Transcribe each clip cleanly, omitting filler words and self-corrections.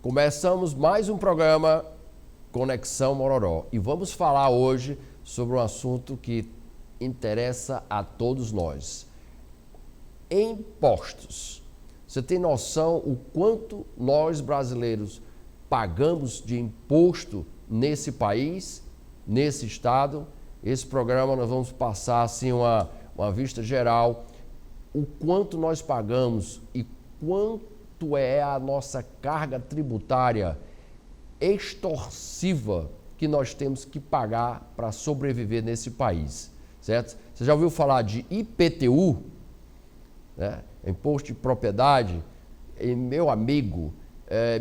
Começamos mais um programa Conexão Mororó e vamos falar hoje sobre um assunto que interessa a todos nós. Impostos. Você tem noção o quanto nós brasileiros pagamos de imposto nesse país, nesse estado? Esse programa nós vamos passar assim uma vista geral, o quanto nós pagamos e quanto é a nossa carga tributária extorsiva que nós temos que pagar para sobreviver nesse país, certo? Você já ouviu falar de IPTU, né? Imposto de propriedade? E meu amigo,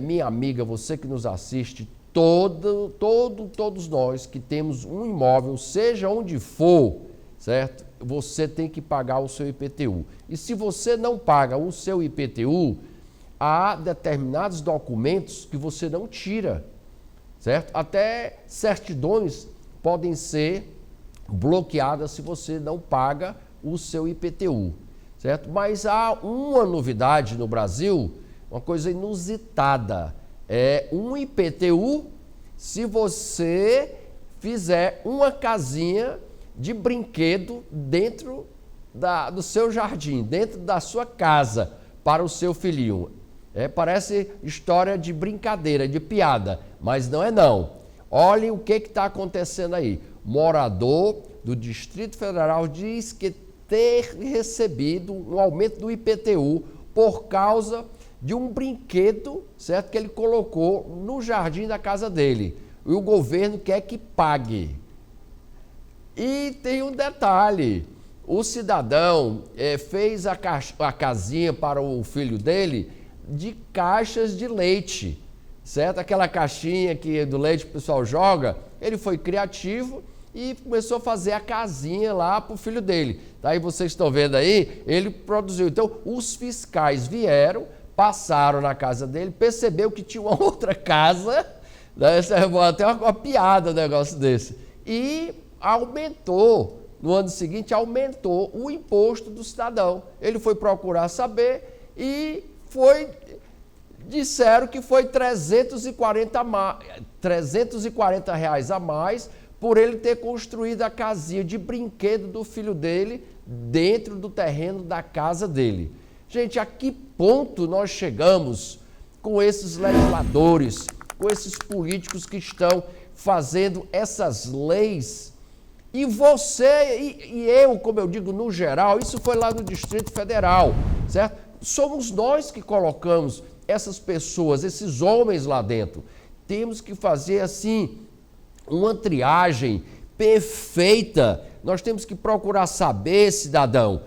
minha amiga, você que nos assiste, todos nós que temos um imóvel, seja onde for, certo? Você tem que pagar o seu IPTU. E se você não paga o seu IPTU, há determinados documentos que você não tira, certo? Até certidões podem ser bloqueadas se você não paga o seu IPTU, certo? Mas há uma novidade no Brasil, uma coisa inusitada, é um IPTU se você fizer uma casinha de brinquedo dentro do seu jardim, dentro da sua casa, para o seu filhinho. Parece história de brincadeira, de piada, mas não é não. Olhem o que está acontecendo aí. Morador do Distrito Federal diz que ter recebido um aumento do IPTU por causa de um brinquedo, certo, que ele colocou no jardim da casa dele. E o governo quer que pague. E tem um detalhe, o cidadão fez a casinha para o filho dele de caixas de leite, certo? Aquela caixinha do leite que o pessoal joga, ele foi criativo e começou a fazer a casinha lá para o filho dele. Daí vocês estão vendo aí, ele produziu. Então, os fiscais vieram, passaram na casa dele, percebeu que tinha uma outra casa, né? Até uma piada um negócio desse, e aumentou. No ano seguinte, aumentou o imposto do cidadão. Ele foi procurar saber e disseram que foi R$340 a mais por ele ter construído a casinha de brinquedo do filho dele dentro do terreno da casa dele. Gente, a que ponto nós chegamos com esses legisladores, com esses políticos que estão fazendo essas leis? E você e eu, como eu digo no geral, isso foi lá no Distrito Federal, certo? Somos nós que colocamos essas pessoas, esses homens lá dentro. Temos que fazer assim uma triagem perfeita. Nós temos que procurar saber, cidadão,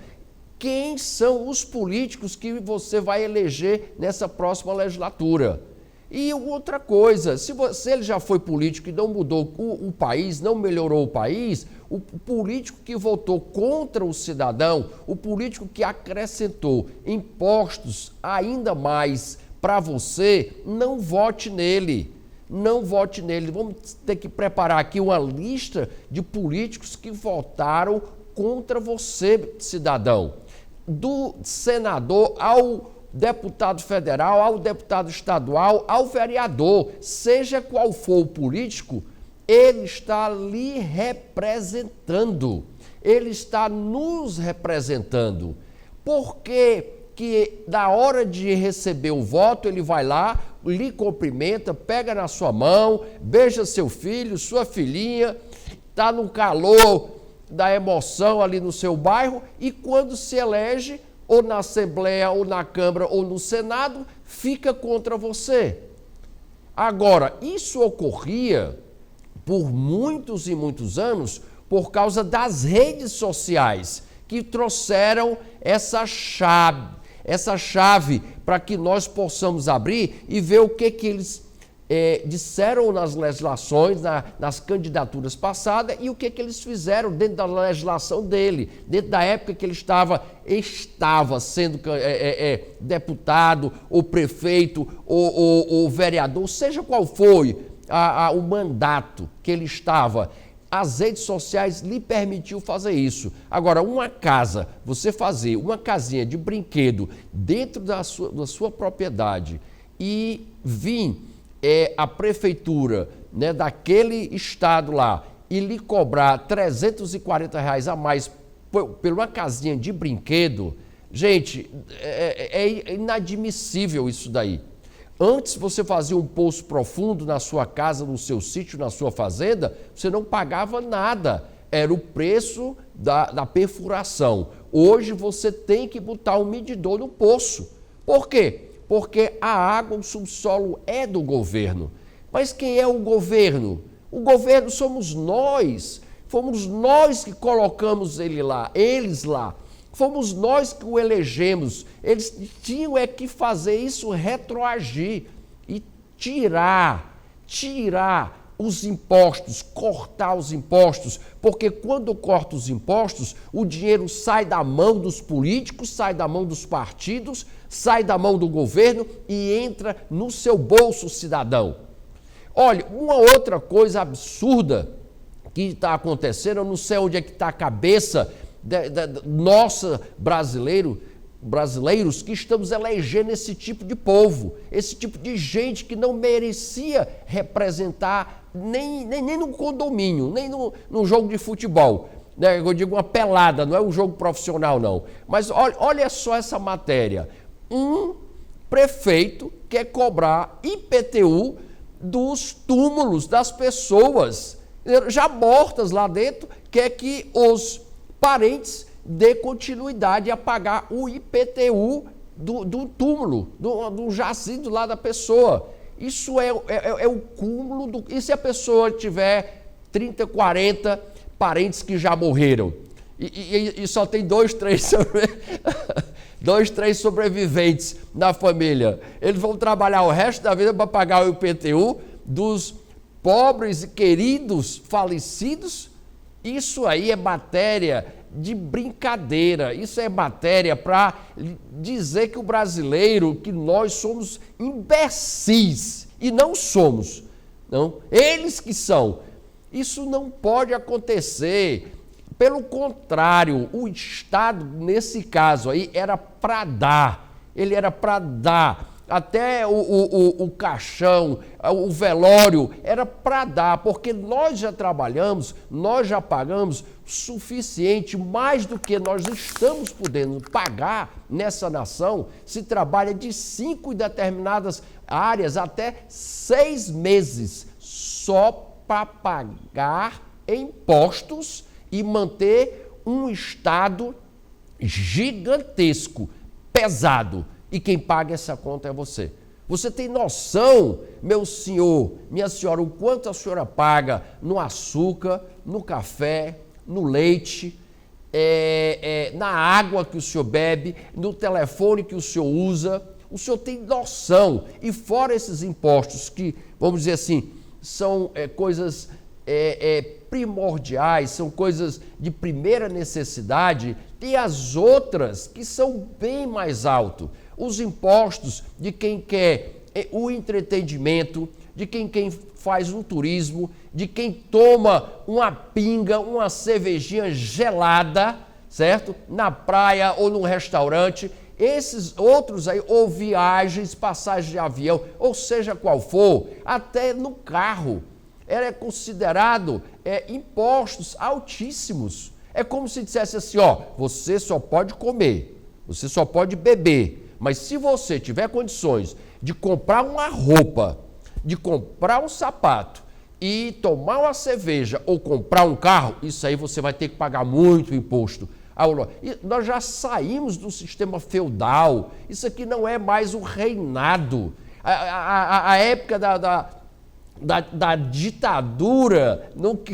quem são os políticos que você vai eleger nessa próxima legislatura. E outra coisa, se ele já foi político e não mudou o país, não melhorou o país, o político que votou contra o cidadão, o político que acrescentou impostos ainda mais para você, não vote nele. Não vote nele. Vamos ter que preparar aqui uma lista de políticos que votaram contra você, cidadão. Do senador ao deputado federal, ao deputado estadual, ao vereador, seja qual for o político, ele está lhe representando, ele está nos representando. Porque que na hora de receber o voto, ele vai lá, lhe cumprimenta, pega na sua mão, beija seu filho, sua filhinha, está no calor da emoção ali no seu bairro e quando se elege, ou na Assembleia, ou na Câmara, ou no Senado, fica contra você. Agora, isso ocorria por muitos e muitos anos por causa das redes sociais, que trouxeram essa chave para que nós possamos abrir e ver o que eles disseram nas legislações, nas candidaturas passadas e o que eles fizeram dentro da legislação dele, dentro da época que ele estava sendo deputado, ou prefeito, ou vereador, seja qual foi o mandato que ele estava, as redes sociais lhe permitiu fazer isso. Agora, uma casa, você fazer uma casinha de brinquedo dentro da sua propriedade e vir a prefeitura, né, daquele estado lá e lhe cobrar R$ 340 a mais por uma casinha de brinquedo, gente, é inadmissível isso daí. Antes você fazia um poço profundo na sua casa, no seu sítio, na sua fazenda, você não pagava nada. Era o preço da perfuração. Hoje você tem que botar um medidor no poço. Por quê? Porque a água, o subsolo é do governo. Mas quem é o governo? O governo somos nós. Fomos nós que colocamos eles lá. Fomos nós que o elegemos. Eles tinham que fazer isso retroagir e tirar os impostos, cortar os impostos, porque quando corta os impostos, o dinheiro sai da mão dos políticos, sai da mão dos partidos, sai da mão do governo e entra no seu bolso, cidadão. Olha, uma outra coisa absurda que está acontecendo, eu não sei onde é que está a cabeça nossa brasileiros que estamos elegendo esse tipo de povo, esse tipo de gente que não merecia representar nem no condomínio, nem no jogo de futebol, né? Eu digo uma pelada, não é um jogo profissional não, mas olha só essa matéria, um prefeito quer cobrar IPTU dos túmulos das pessoas já mortas lá dentro, quer que os parentes dê continuidade a pagar o IPTU do túmulo, do jazido lá da pessoa. Isso é o cúmulo e se a pessoa tiver 30, 40 parentes que já morreram e só tem 2, 3 sobreviventes na família, eles vão trabalhar o resto da vida para pagar o IPTU dos pobres e queridos falecidos? Isso aí é matéria de brincadeira, isso é matéria para dizer que o brasileiro, que nós somos imbecis, e não somos, não, eles que são. Isso não pode acontecer, pelo contrário, o Estado, nesse caso aí, era para dar, ele era para dar. Até o caixão, o velório, era para dar, porque nós já trabalhamos, nós já pagamos suficiente, mais do que nós estamos podendo pagar nessa nação, se trabalha de 5 determinadas áreas até 6 meses, só para pagar impostos e manter um Estado gigantesco, pesado. E quem paga essa conta é você. Você tem noção, meu senhor, minha senhora, o quanto a senhora paga no açúcar, no café, no leite, na água que o senhor bebe, no telefone que o senhor usa? O senhor tem noção. E fora esses impostos que, vamos dizer assim, são coisas primordiais, são coisas de primeira necessidade, tem as outras que são bem mais altos. Os impostos de quem quer o entretenimento, de quem faz um turismo, de quem toma uma pinga, uma cervejinha gelada, certo? Na praia ou num restaurante. Esses outros aí, ou viagens, passagem de avião, ou seja qual for, até no carro, é considerado impostos altíssimos. É como se dissesse assim, ó, você só pode comer, você só pode beber, mas se você tiver condições de comprar uma roupa, de comprar um sapato e tomar uma cerveja ou comprar um carro, isso aí você vai ter que pagar muito imposto. E nós já saímos do sistema feudal, isso aqui não é mais o reinado. A época da ditadura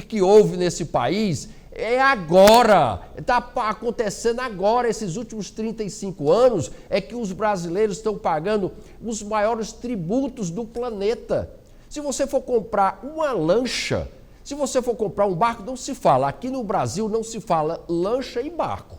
que houve nesse país é agora, está acontecendo agora, esses últimos 35 anos é que os brasileiros estão pagando os maiores tributos do planeta. Se você for comprar uma lancha, se você for comprar um barco, não se fala, aqui no Brasil não se fala lancha e barco.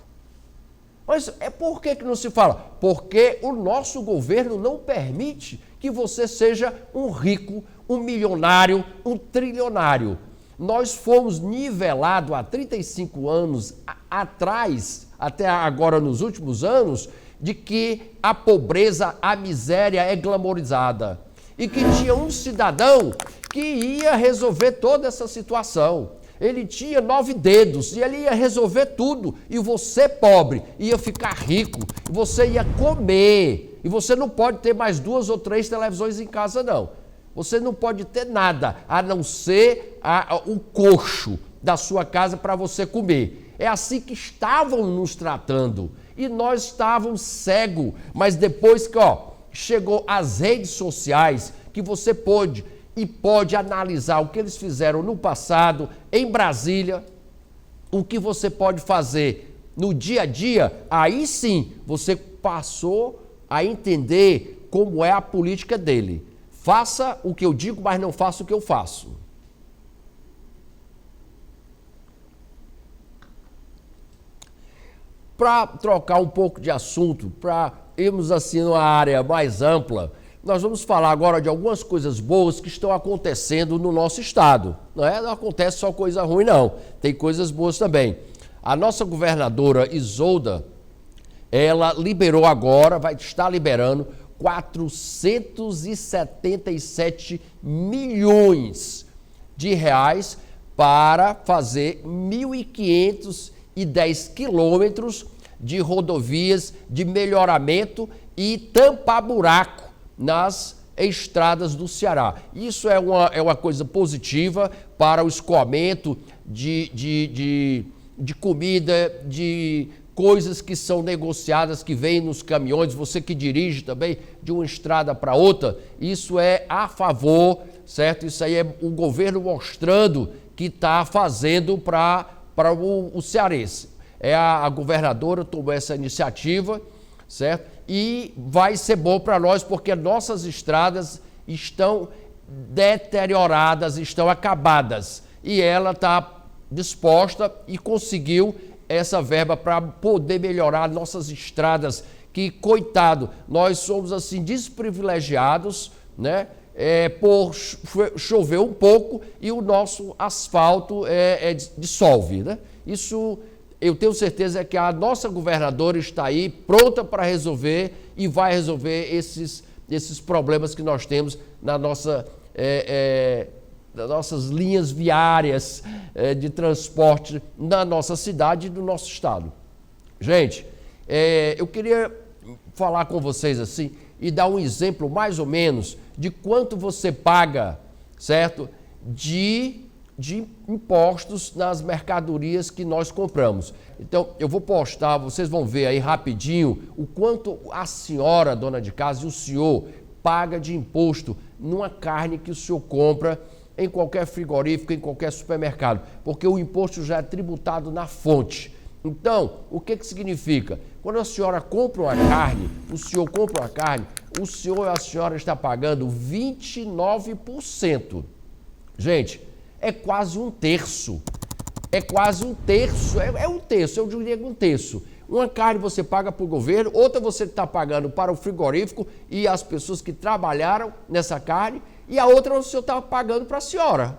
Mas por que não se fala? Porque o nosso governo não permite que você seja um rico, um milionário, um trilionário. Nós fomos nivelados há 35 anos atrás, até agora nos últimos anos, de que a pobreza, a miséria é glamorizada. E que tinha um cidadão que ia resolver toda essa situação. Ele tinha 9 dedos e ele ia resolver tudo. E você, pobre, ia ficar rico. E você ia comer. E você não pode ter mais 2 ou 3 televisões em casa, não. Você não pode ter nada, a não ser o coxo da sua casa para você comer. É assim que estavam nos tratando. E nós estávamos cegos. Mas depois que chegou as redes sociais, que você pode analisar o que eles fizeram no passado, em Brasília, o que você pode fazer no dia a dia, aí sim você passou a entender como é a política dele. Faça o que eu digo, mas não faça o que eu faço. Para trocar um pouco de assunto, para irmos assim numa área mais ampla, nós vamos falar agora de algumas coisas boas que estão acontecendo no nosso estado. Não acontece só coisa ruim, não. Tem coisas boas também. A nossa governadora Isolda, ela liberou agora, vai estar liberando 477 milhões de reais para fazer 1.510 quilômetros de rodovias de melhoramento e tampar buraco nas estradas do Ceará. Isso é uma coisa positiva para o escoamento de comida, de coisas que são negociadas, que vêm nos caminhões, você que dirige também de uma estrada para outra, isso é a favor, certo? Isso aí é o governo mostrando que está fazendo para o cearense. A governadora tomou essa iniciativa, certo? E vai ser bom para nós, porque nossas estradas estão deterioradas, estão acabadas. E ela está disposta e conseguiu essa verba para poder melhorar nossas estradas, que, coitado, nós somos assim desprivilegiados, né? Por chover um pouco e o nosso asfalto dissolve, né? Isso eu tenho certeza que a nossa governadora está aí pronta para resolver e vai resolver esses problemas que nós temos nas nossas linhas viárias de transporte na nossa cidade e no nosso estado. Gente, eu queria falar com vocês assim e dar um exemplo mais ou menos de quanto você paga, certo? De impostos nas mercadorias que nós compramos. Então, eu vou postar, vocês vão ver aí rapidinho o quanto a senhora, dona de casa, e o senhor paga de imposto numa carne que o senhor compra em qualquer frigorífico, em qualquer supermercado, porque o imposto já é tributado na fonte. Então, o que significa? Quando a senhora compra uma carne, o senhor compra uma carne, o senhor e a senhora está pagando 29%. Gente, é quase um terço. É quase um terço. É um terço, eu diria um terço. Uma carne você paga para o governo, outra você está pagando para o frigorífico e as pessoas que trabalharam nessa carne, e a outra o senhor está pagando para a senhora,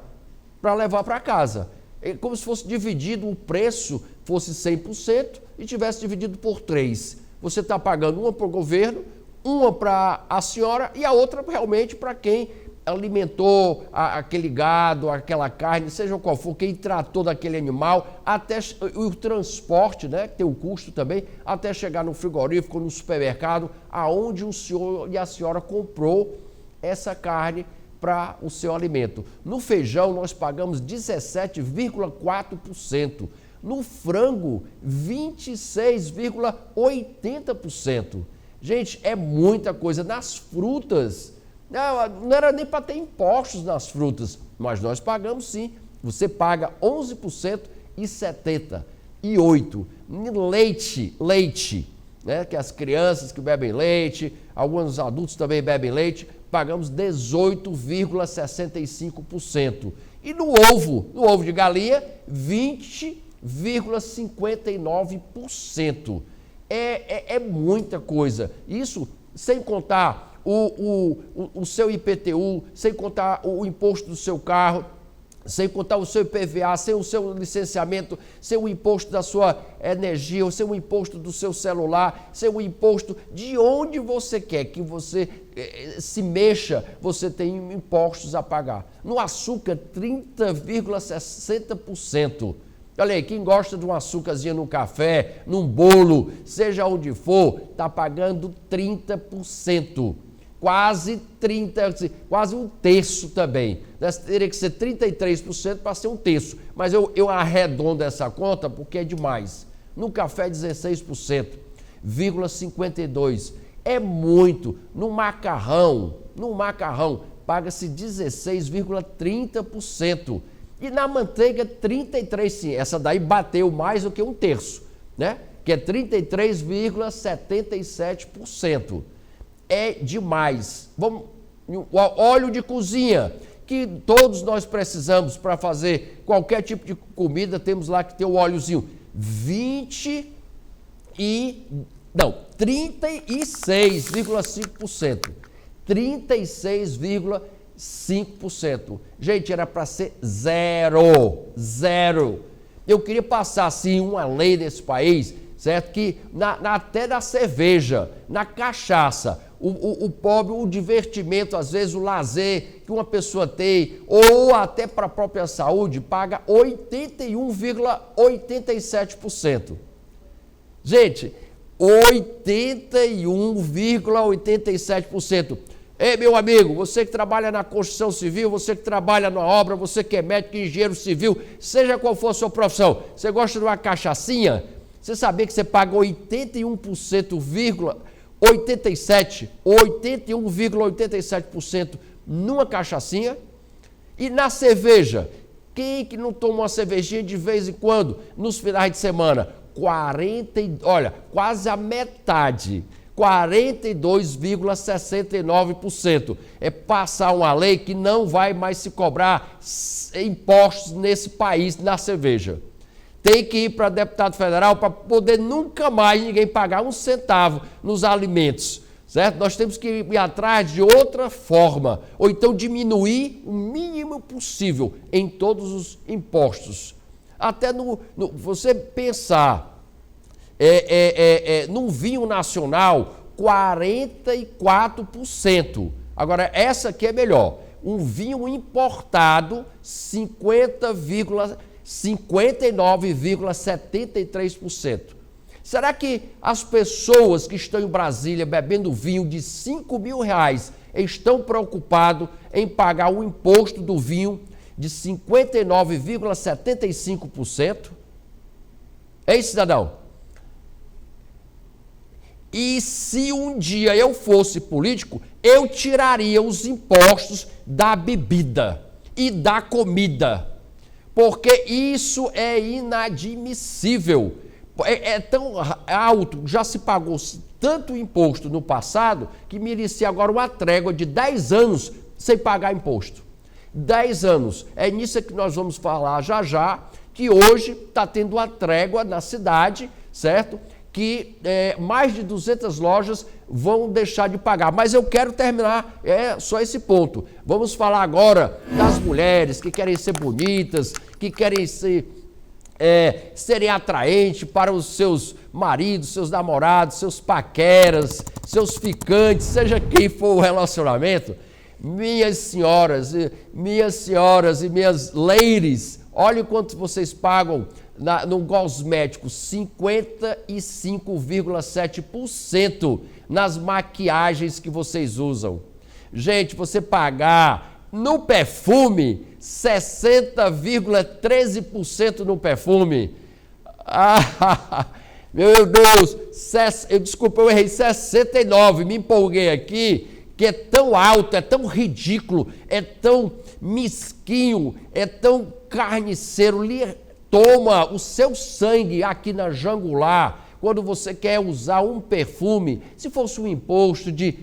para levar para casa. É como se fosse dividido o preço, fosse 100% e tivesse dividido por 3. Você está pagando uma para o governo, uma para a senhora e a outra realmente para quem alimentou aquele gado, aquela carne, seja qual for, quem tratou daquele animal, até o transporte, né, que tem um custo também, até chegar no frigorífico, no supermercado, aonde o senhor e a senhora comprou essa carne para o seu alimento. No feijão nós pagamos 17,4%, no frango 26,80%. Gente, é muita coisa. Nas frutas, não era nem para ter impostos nas frutas, mas nós pagamos sim. Você paga 11% e 78%. Leite, né, que as crianças que bebem leite, alguns adultos também bebem leite, pagamos 18,65%. E no ovo de galinha, 20,59%. É muita coisa. Isso sem contar o seu IPTU, sem contar o imposto do seu carro, sem contar o seu IPVA, sem o seu licenciamento, sem o imposto da sua energia, sem o imposto do seu celular, sem o imposto de onde você quer que você se mexa, você tem impostos a pagar. No açúcar, 30,60%. Olha aí, quem gosta de um açúcarzinho no café, num bolo, seja onde for, está pagando 30%. Quase 30%, quase um terço também. Teria que ser 33% para ser um terço. Mas eu arredondo essa conta porque é demais. No café, 16,52%. É muito. No macarrão, paga-se 16,30%. E na manteiga, 33%. Sim, essa daí bateu mais do que um terço, né? Que é 33,77%. É demais. Vamos, o óleo de cozinha, que todos nós precisamos para fazer qualquer tipo de comida, temos lá que ter o óleozinho 36,5%. 36,5%. Gente, era para ser zero. Eu queria passar assim uma lei nesse país, certo? Que até na cerveja, na cachaça, o pobre, o divertimento, às vezes o lazer que uma pessoa tem, ou até para a própria saúde, paga 81,87%. Gente, 81,87%. Ei, meu amigo, você que trabalha na construção civil, você que trabalha na obra, você que é médico, engenheiro civil, seja qual for a sua profissão, você gosta de uma cachaçinha? Você sabia que você paga 81,87% numa cachaçinha? E na cerveja? Quem que não toma uma cervejinha de vez em quando, nos finais de semana? Quase a metade. 42,69%. É passar uma lei que não vai mais se cobrar impostos nesse país na cerveja. Tem que ir para deputado federal para poder nunca mais ninguém pagar um centavo nos alimentos, certo? Nós temos que ir atrás de outra forma, ou então diminuir o mínimo possível em todos os impostos. Até você pensar, num vinho nacional, 44%. Agora, essa aqui é melhor. Um vinho importado, 59,73%. Será que as pessoas que estão em Brasília bebendo vinho de R$5.000 estão preocupados em pagar o imposto do vinho de 59,75%? Hein, cidadão? E se um dia eu fosse político, eu tiraria os impostos da bebida e da comida, porque isso é inadmissível. É tão alto, já se pagou tanto imposto no passado, que merecia agora uma trégua de 10 anos sem pagar imposto. 10 anos. É nisso que nós vamos falar já, que hoje está tendo uma trégua na cidade, certo? Que mais de 200 lojas vão deixar de pagar. Mas eu quero terminar só esse ponto. Vamos falar agora das mulheres que querem ser bonitas, que querem serem atraentes para os seus maridos, seus namorados, seus paqueras, seus ficantes, seja quem for o relacionamento. Minhas senhoras e minhas ladies, olha quanto vocês pagam no cosmético, 55,7% nas maquiagens que vocês usam. Gente, você pagar no perfume, 60,13% no perfume. Meu Deus, desculpa, eu errei, 69%, me empolguei aqui, que é tão alto, é tão ridículo, é tão mesquinho, é tão carniceiro, toma o seu sangue aqui na jugular quando você quer usar um perfume. Se fosse um imposto de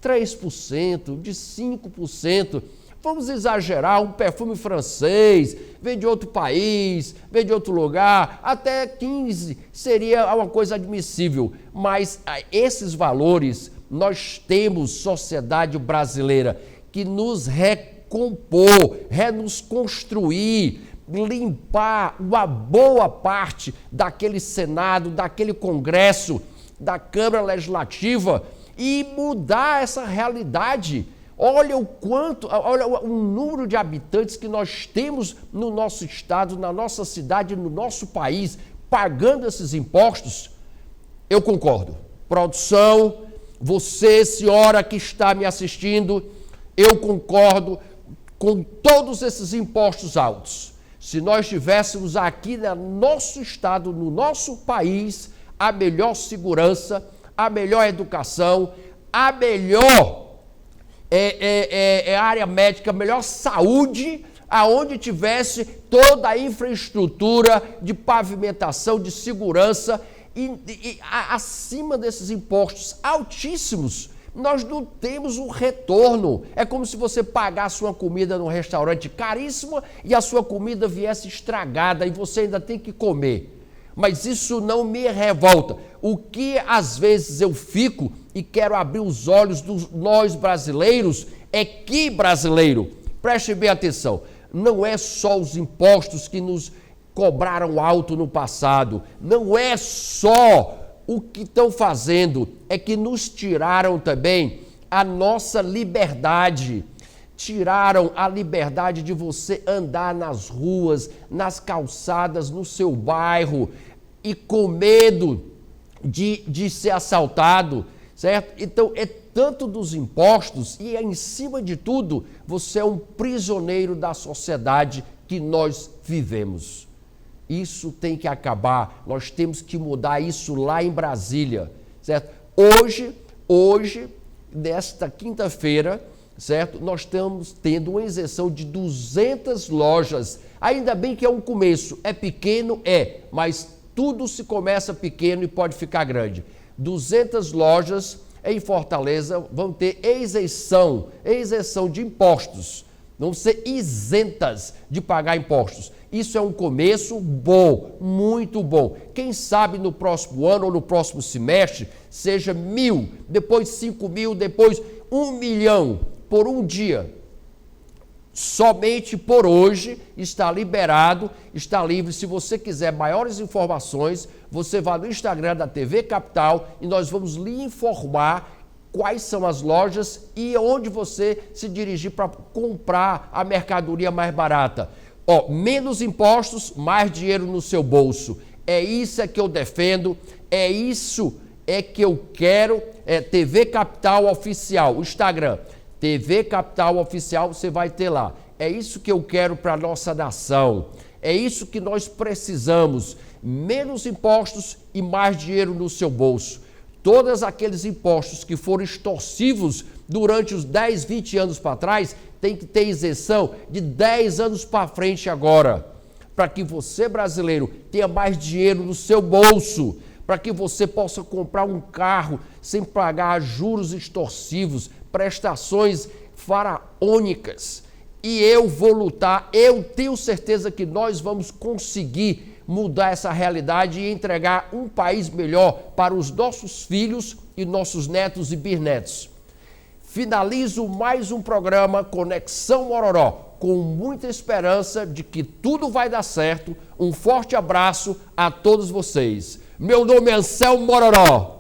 3%, de 5%, vamos exagerar, um perfume francês, vem de outro país, vem de outro lugar, até 15% seria uma coisa admissível, mas esses valores nós temos, sociedade brasileira, que nos recompor, nos construir, limpar uma boa parte daquele Senado, daquele Congresso, da Câmara Legislativa e mudar essa realidade. Olha o número de habitantes que nós temos no nosso estado, na nossa cidade, no nosso país, pagando esses impostos. Eu concordo. Produção, você, senhora que está me assistindo, eu concordo com todos esses impostos altos. Se nós tivéssemos aqui no nosso estado, no nosso país, a melhor segurança, a melhor educação, a melhor área médica, a melhor saúde, aonde tivesse toda a infraestrutura de pavimentação, de segurança, e acima desses impostos altíssimos, nós não temos um retorno. É como se você pagasse uma comida num restaurante caríssimo e a sua comida viesse estragada e você ainda tem que comer. Mas isso não me revolta. O que às vezes eu fico e quero abrir os olhos dos nós brasileiros é que, brasileiro, preste bem atenção, não é só os impostos que nos cobraram alto no passado, não é só o que estão fazendo, é que nos tiraram também a nossa liberdade. Tiraram a liberdade de você andar nas ruas, nas calçadas, no seu bairro e com medo de ser assaltado, certo? Então, é tanto dos impostos e, em cima de tudo, você é um prisioneiro da sociedade que nós vivemos. Isso tem que acabar, nós temos que mudar isso lá em Brasília, certo? Hoje, nesta quinta-feira, certo? Nós estamos tendo uma isenção de 200 lojas, ainda bem que é um começo, é pequeno, mas tudo se começa pequeno e pode ficar grande. 200 lojas em Fortaleza vão ter isenção de impostos, vão ser isentas de pagar impostos. Isso é um começo bom, muito bom. Quem sabe no próximo ano ou no próximo semestre seja 1.000, depois 5.000, depois 1 milhão por um dia. Somente por hoje está liberado, está livre. Se você quiser maiores informações, você vai no Instagram da TV Capital e nós vamos lhe informar quais são as lojas e onde você se dirigir para comprar a mercadoria mais barata. Menos impostos, mais dinheiro no seu bolso. É isso que eu defendo, é isso que eu quero. TV Capital Oficial, o Instagram, TV Capital Oficial, você vai ter lá. É isso que eu quero para a nossa nação. É isso que nós precisamos. Menos impostos e mais dinheiro no seu bolso. Todos aqueles impostos que foram extorsivos durante os 10, 20 anos para trás, tem que ter isenção de 10 anos para frente agora, para que você, brasileiro, tenha mais dinheiro no seu bolso, para que você possa comprar um carro sem pagar juros extorsivos, prestações faraônicas. E eu vou lutar, eu tenho certeza que nós vamos conseguir mudar essa realidade e entregar um país melhor para os nossos filhos e nossos netos e bisnetos. Finalizo mais um programa Conexão Mororó, com muita esperança de que tudo vai dar certo. Um forte abraço a todos vocês. Meu nome é Anselmo Mororó.